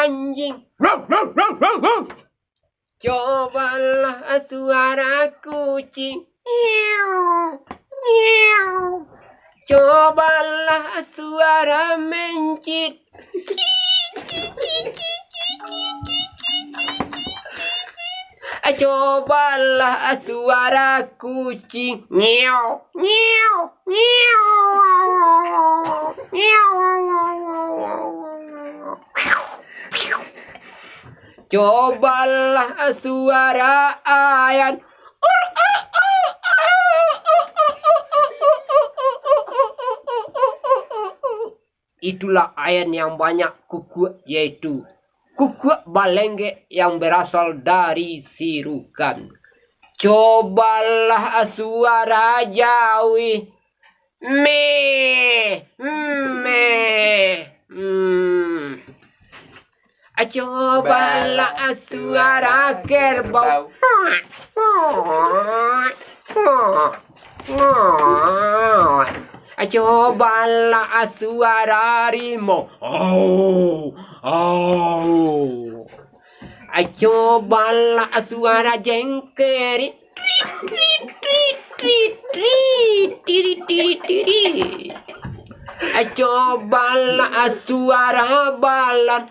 anjing. Cobalah suara kucing. Cobalah suara mencit. Cobalah suara kucing. Nyew, nyew, nyew, nyew. Cobalah suara ayam. Itulah ayam yang banyak kuku, yaitu kuku balenge yang berasal dari sirukan. Cobalah suara Jawi. Me, me, cobalah suara kerbau. Cobalah suara harimau. Cobalah suara jengkeri. Cobalah suara balon.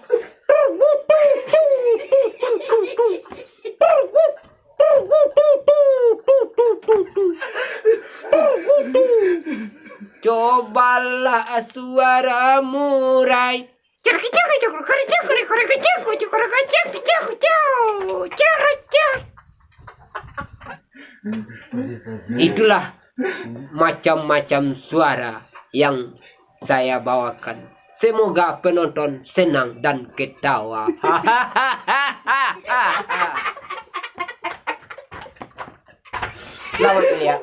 Cobalah suara murai. Itulah macam-macam suara yang saya bawakan. Semoga penonton senang dan ketawa. Selamat ya.